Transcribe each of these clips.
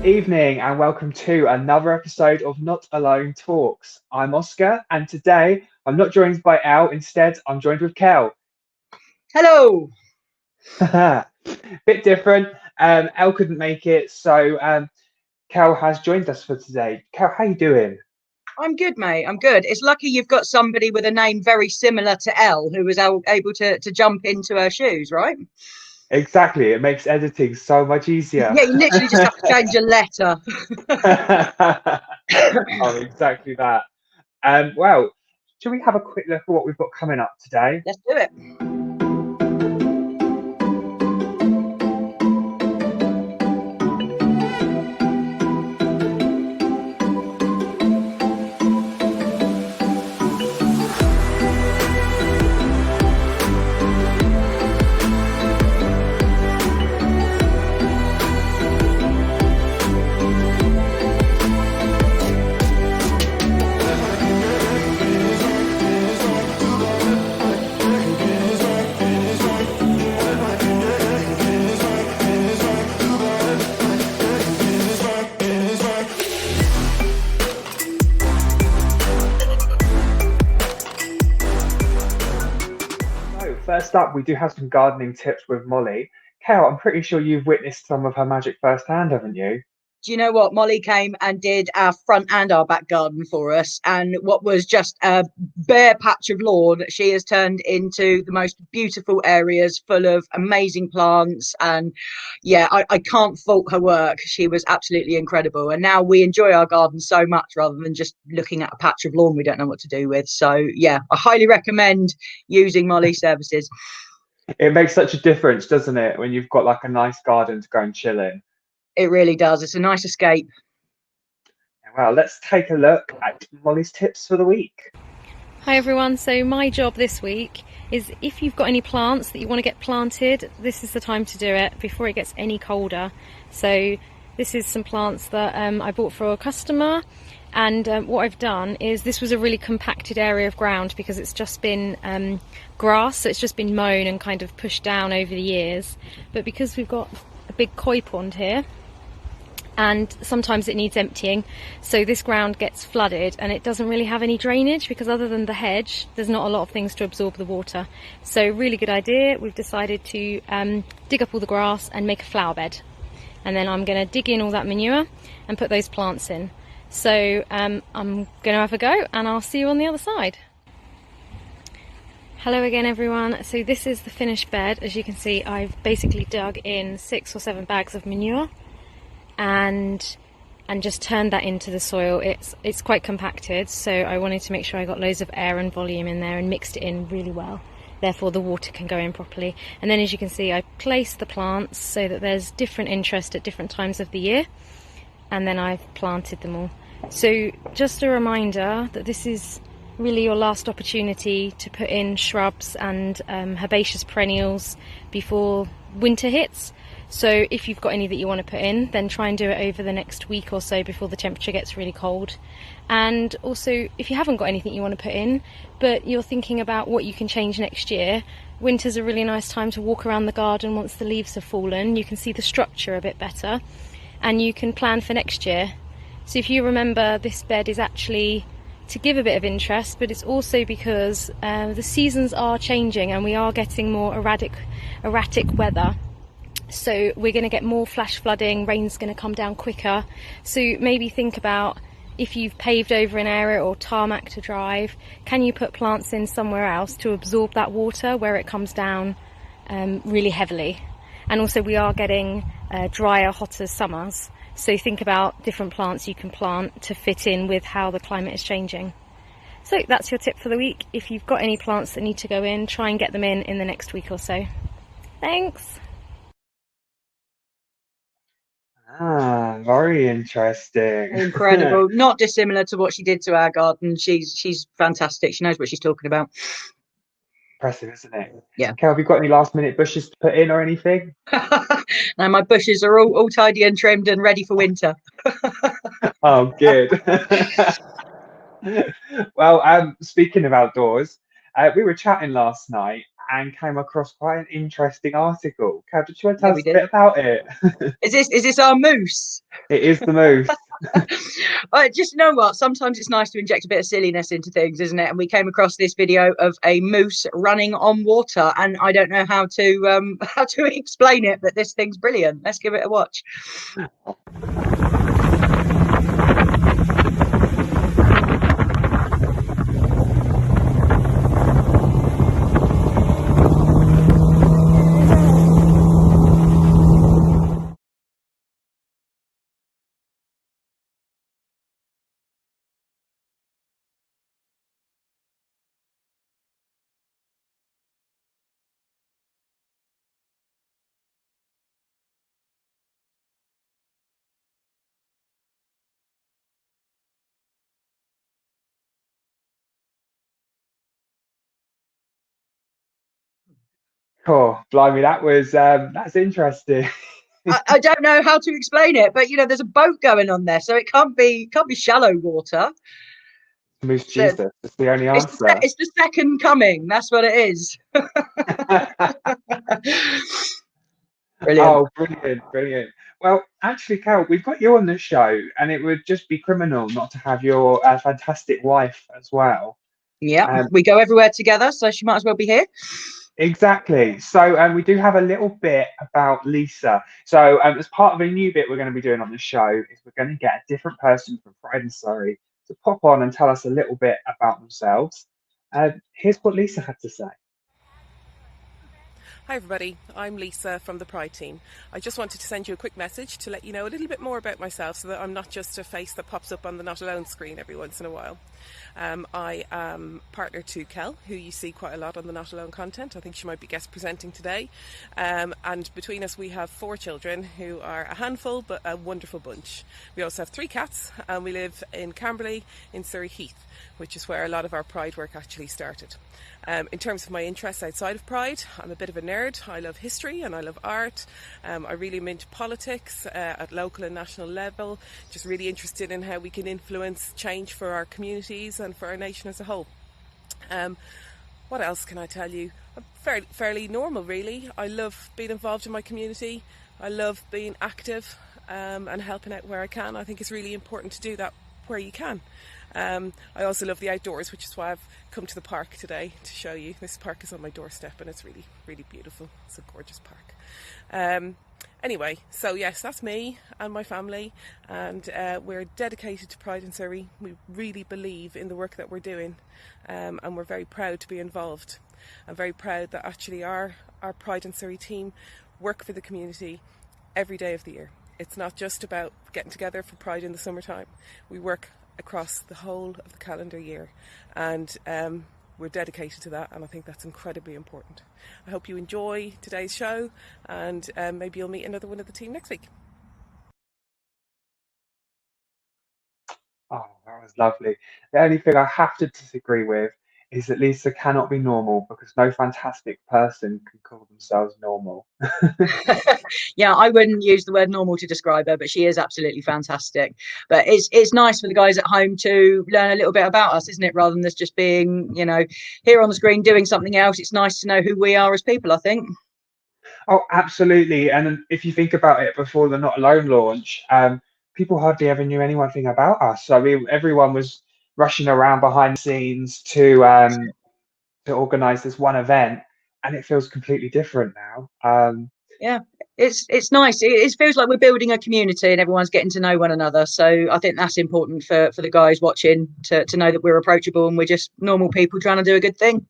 evening and welcome to another episode of Not Alone Talks. I'm Oscar and today I'm not joined by Al, instead I'm joined with Kel. Hello. Bit different. Al couldn't make it, so Kel has joined us for today. Kel, how you doing? I'm good, mate. I'm good. It's lucky you've got somebody with a name very similar to Elle who was able to jump into her shoes, right? Exactly, it makes editing so much easier. Yeah, you literally just have to change a letter. Oh, exactly that. Well, shall we have a quick look at what we've got coming up today? Let's do it. So, first up, we do have some gardening tips with Molly. Kel, I'm pretty sure you've witnessed some of her magic firsthand, haven't you? Do you know what? Molly came and did our front and our back garden for us. And what was just a bare patch of lawn, she has turned into the most beautiful areas full of amazing plants. And yeah, I can't fault her work. She was absolutely incredible. And now we enjoy our garden so much rather than just looking at a patch of lawn we don't know what to do with. So yeah, I highly recommend using Molly's services. It makes such a difference, doesn't it, when you've got like a nice garden to go and chill in? It really does. It's a nice escape. Well, let's take a look at Molly's tips for the week. Hi everyone, so my job this week is if you've got any plants that you want to get planted, this is the time to do it before it gets any colder. So this is some plants that I bought for a customer, and what I've done is this was a really compacted area of ground because it's just been grass, so it's just been mown and kind of pushed down over the years. But because we've got a big koi pond here, and sometimes it needs emptying, so this ground gets flooded and it doesn't really have any drainage because other than the hedge there's not a lot of things to absorb the water. So really good idea. We've decided to dig up all the grass and make a flower bed, and then I'm going to dig in all that manure and put those plants in. So I'm going to have a go and I'll see you on the other side. Hello again everyone. So this is the finished bed. As you can see, I've basically dug in 6 or 7 bags of manure and just turned that into the soil. It's quite compacted, so I wanted to make sure I got loads of air and volume in there and mixed it in really well, therefore the water can go in properly. And then as you can see, I placed the plants so that there's different interest at different times of the year, and then I've planted them all. So just a reminder that this is really your last opportunity to put in shrubs and herbaceous perennials before winter hits. So if you've got any that you want to put in, then try and do it over the next week or so before the temperature gets really cold. And also, if you haven't got anything you want to put in, but you're thinking about what you can change next year, winter's a really nice time to walk around the garden once the leaves have fallen. You can see the structure a bit better and you can plan for next year. So if you remember, this bed is actually to give a bit of interest, but it's also because the seasons are changing and we are getting more erratic weather. So we're going to get more flash flooding, rain's going to come down quicker. So maybe think about, if you've paved over an area or tarmac to drive, can you put plants in somewhere else to absorb that water where it comes down really heavily? And also we are getting drier, hotter summers. So think about different plants you can plant to fit in with how the climate is changing. So that's your tip for the week. If you've got any plants that need to go in, try and get them in the next week or so. Thanks. Very interesting. Incredible. Not dissimilar to what she did to our garden. She's fantastic. She knows what she's talking about. Impressive, isn't it? Yeah. Kel, have you got any last minute bushes to put in or anything? Now my bushes are all tidy and trimmed and ready for winter. Oh, good. Well, speaking of outdoors, we were chatting last night and came across quite an interesting article. Cal, did you want to Yeah, tell we us a did. bit about it? Is this our moose? It is the moose. Just know what? Sometimes it's nice to inject a bit of silliness into things, isn't it? And we came across this video of a moose running on water, and I don't know how to how to explain it, but this thing's brilliant. Let's give it a watch. Cool, blimey, that's interesting. I don't know how to explain it, but there's a boat going on there, so it can't be shallow water. Moose So Jesus, that's the only it's answer. it's the second coming. That's what it is. Brilliant. Oh, brilliant, brilliant. Well, actually, Cal, we've got you on the show, and it would just be criminal not to have your fantastic wife as well. Yeah, Um, we go everywhere together, so she might as well be here. exactly. So, we do have a little bit about Lisa. So, as part of a new bit we're going to be doing on the show, is we're going to get a different person from Pride and Surrey to pop on and tell us a little bit about themselves. Here's what Lisa had to say. Hi everybody, I'm Lisa from the Pride team. I just wanted to send you a quick message to let you know a little bit more about myself so that I'm not just a face that pops up on the Not Alone screen every once in a while. I am partner to Kel, who you see quite a lot on the Not Alone content. I think she might be guest presenting today. And between us we have 4 children who are a handful but a wonderful bunch. We also have 3 cats and we live in Camberley in Surrey Heath, which is where a lot of our Pride work actually started. In terms of my interests outside of Pride, I'm a bit of a nerd. I love history and I love art. I really am into politics at local and national level, just really interested in how we can influence change for our communities and for our nation as a whole. What else can I tell you? I'm fairly normal, really. I love being involved in my community. I love being active and helping out where I can. I think it's really important to do that where you can. I also love the outdoors, which is why I've come to the park today to show you. This park is on my doorstep and it's really, really beautiful. It's a gorgeous park. Anyway, so yes, that's me and my family, and we're dedicated to Pride in Surrey. We really believe in the work that we're doing, and we're very proud to be involved. I'm very proud that actually our Pride in Surrey team work for the community every day of the year. It's not just about getting together for Pride in the summertime. We work across the whole of the calendar year, and we're dedicated to that, and I think that's incredibly important. I hope you enjoy today's show, and maybe you'll meet another one of the team next week. Oh, that was lovely. The only thing I have to disagree with is that Lisa cannot be normal because no fantastic person can call themselves normal. Yeah, I wouldn't use the word normal to describe her, but she is absolutely fantastic. But it's nice for the guys at home to learn a little bit about us, isn't it? Rather than us just being, here on the screen doing something else. It's nice to know who we are as people, I think. Oh, absolutely. And if you think about it, before the Not Alone launch, people hardly ever knew anything about us. I mean, everyone was rushing around behind the scenes to organise this one event, and it feels completely different now. Yeah, it's nice. It feels like we're building a community and everyone's getting to know one another. So I think that's important for the guys watching to know that we're approachable and we're just normal people trying to do a good thing.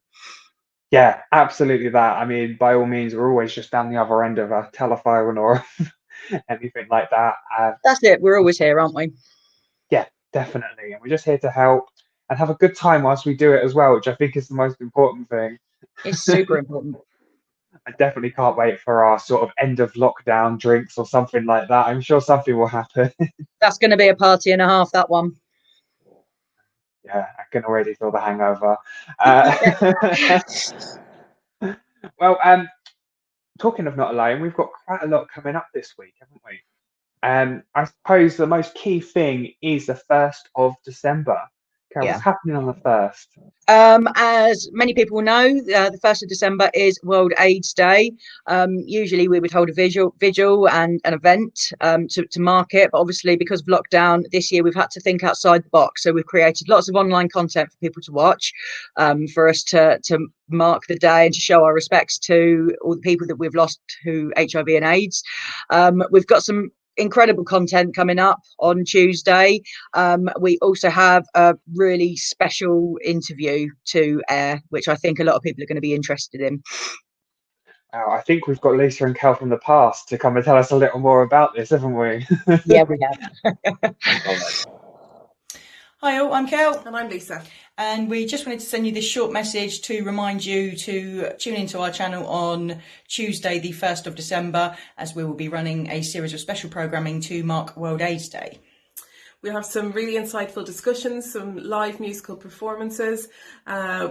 Yeah, absolutely that. I mean, by all means, we're always just down the other end of a telephone or anything like that. That's it. We're always here, aren't we? Yeah, definitely. And we're just here to help and have a good time whilst we do it as well, which I think is the most important thing. It's super important. I definitely can't wait for our sort of end of lockdown drinks or something like that. I'm sure something will happen. That's going to be a party and a half, that one. Yeah, I can already feel the hangover. Uh, well, talking of Not Alone, we've got quite a lot coming up this week, haven't we? I suppose the most key thing is the 1st of December. Okay, Yeah. what's happening on the 1st? As many people know, the 1st of December is World AIDS Day. Usually we would hold a vigil and an event to mark it, but obviously because of lockdown this year, we've had to think outside the box. So we've created lots of online content for people to watch, for us to mark the day and to show our respects to all the people that we've lost to HIV and AIDS. We've got some incredible content coming up on Tuesday. We also have a really special interview to air, which I think a lot of people are going to be interested in. I think we've got Lisa and Kel from the past to come and tell us a little more about this, haven't we? Yeah, we have. Hi all, I'm Kel. And I'm Lisa. And we just wanted to send you this short message to remind you to tune into our channel on Tuesday, the 1st of December, as we will be running a series of special programming to mark World AIDS Day. We'll have some really insightful discussions, some live musical performances.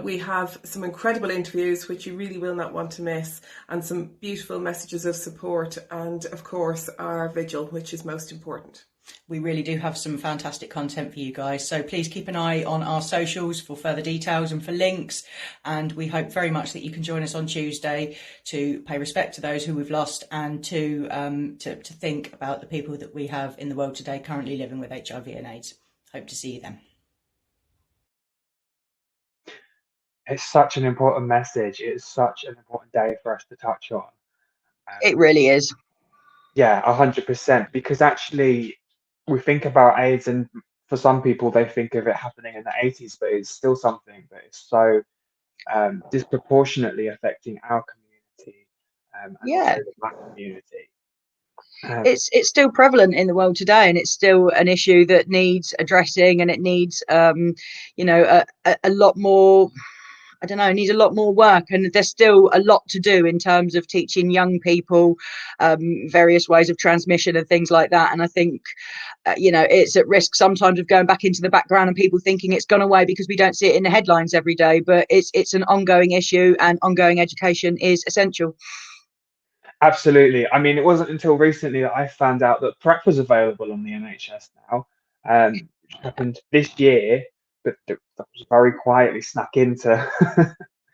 We have some incredible interviews, which you really will not want to miss, and some beautiful messages of support, and of course our vigil, which is most important. We really do have some fantastic content for you guys, so please keep an eye on our socials for further details and for links, and we hope very much that you can join us on Tuesday to pay respect to those who we've lost and to think about the people that we have in the world today currently living with HIV and AIDS. Hope to see you then. It's such an important message. It's such an important day for us to touch on. It really is. Yeah, 100%, because actually we think about AIDS, and for some people they think of it happening in the 80s, but it's still something that is so disproportionately affecting our community, and also the Black community. It's still prevalent in the world today, and it's still an issue that needs addressing, and it needs a lot more. I don't know, needs a lot more work, and there's still a lot to do in terms of teaching young people various ways of transmission and things like that. And I think it's at risk sometimes of going back into the background and people thinking it's gone away because we don't see it in the headlines every day, but it's an ongoing issue, and ongoing education is essential. Absolutely. I mean, it wasn't until recently that I found out that PrEP was available on the NHS now, which happened this year, but that was very quietly snuck into.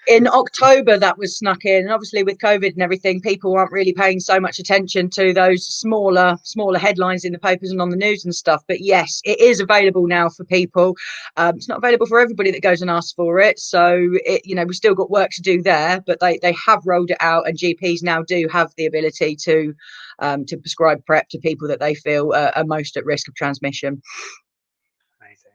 In October, that was snuck in, and obviously with COVID and everything, people aren't really paying so much attention to those smaller headlines in the papers and on the news and stuff. But yes, it is available now for people. It's not available for everybody that goes and asks for it, so we've still got work to do there. But they have rolled it out, and GPs now do have the ability to prescribe PrEP to people that they feel are most at risk of transmission. Amazing.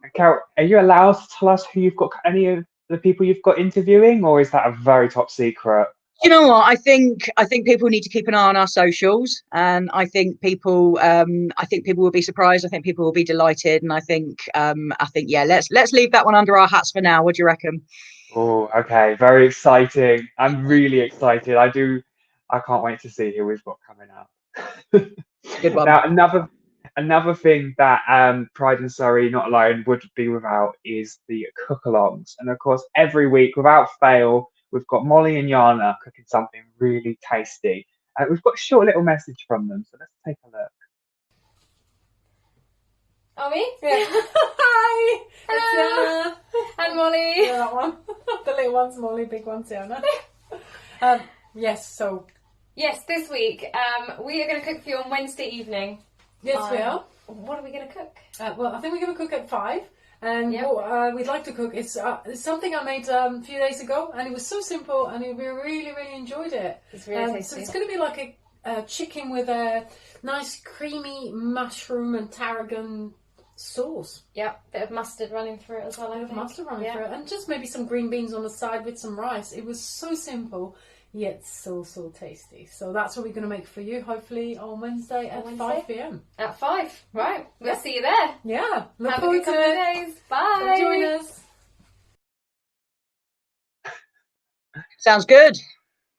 And Carol, are you allowed to tell us who you've got, any of the people you've got interviewing, or is that a very top secret? You know what? I think people need to keep an eye on our socials, and I think people will be surprised. I think people will be delighted, and I think yeah, let's leave that one under our hats for now. What do you reckon? Oh, okay, very exciting. I'm really excited. I can't wait to see who we've got coming up. Good one. Now, another thing that Pride in Surrey Not Alone would be without is the cook-alongs. And of course, every week, without fail, we've got Molly and Yana cooking something really tasty. We've got a short little message from them, so let's take a look. Are we? Yeah. Hi! Hello! And Molly. Yeah, that one. The little one's Molly, big one's Yana. Yes, this week we are going to cook for you on Wednesday evening. Yes, we are. What are we going to cook? Well, I think we're going to cook at 5. And Yep. what we'd like to cook is something I made a few days ago, and it was so simple, and we really, really enjoyed it. It's really tasty. So it's going to be like a chicken with a nice creamy mushroom and tarragon sauce. Yep, bit of mustard running through it as well. I think. Mustard running Yeah. through it, and just maybe some green beans on the side with some rice. It was so simple, yet so tasty. So that's what we're going to make for you, hopefully on Wednesday at 5 p.m. At 5, right? We'll Yeah. see you there. Yeah, look Have a forward good to couple it. of days. Bye. So join us. Sounds good.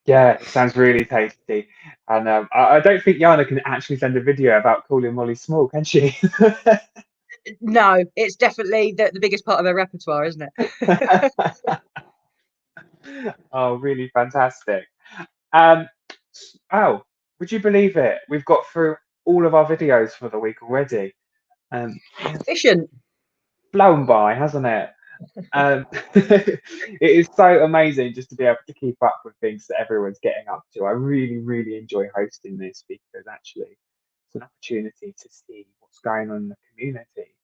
Yeah, it sounds really tasty. And I don't think Yana can actually send a video about calling Molly small, can she? No, it's definitely the biggest part of her repertoire, isn't it? Oh, really fantastic. Oh, would you believe it? We've got through all of our videos for the week already. Efficient. flown by, hasn't it? It is so amazing just to be able to keep up with things that everyone's getting up to. I really, really enjoy hosting this because actually it's an opportunity to see what's going on in the community.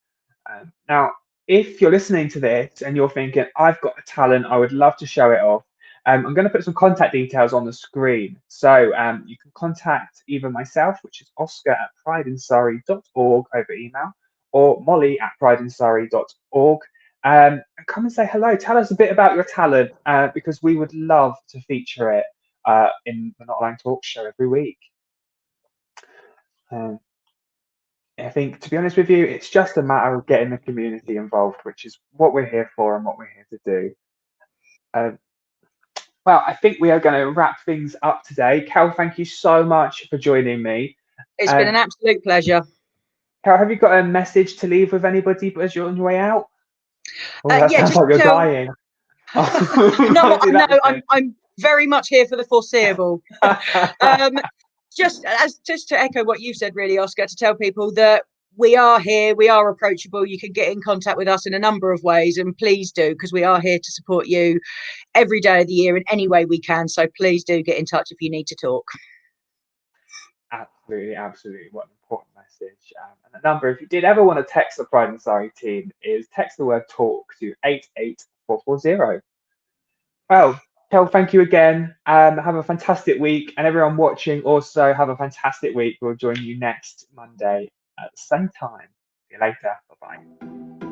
Now, if you're listening to this and you're thinking, I've got a talent, I would love to show it off, I'm going to put some contact details on the screen. So you can contact either myself, which is oscar@prideinsurrey.org over email, or molly@prideinsurrey.org. And come and say hello. Tell us a bit about your talent because we would love to feature it in the Not Alone Talk show every week. I think, to be honest with you, it's just a matter of getting the community involved, which is what we're here for and what we're here to do. Well, I think we are going to wrap things up today. Cal, thank you so much for joining me. It's been an absolute pleasure. Cal, have you got a message to leave with anybody as you're on your way out? Oh, that Yeah, sounds just like you're tell- dying. No, I'm very much here for the foreseeable. Just to echo what you said, really, Oscar, to tell people that we are here, we are approachable. You can get in contact with us in a number of ways, and please do, because we are here to support you every day of the year in any way we can. So please do get in touch if you need to talk. Absolutely, absolutely. What an important message. And the number, if you did ever want to text the Pride and Surrey team, is text the word talk to 88440. Well, Kel, thank you again. Have a fantastic week. And everyone watching also have a fantastic week. We'll join you next Monday at the same time. See you later. Bye-bye.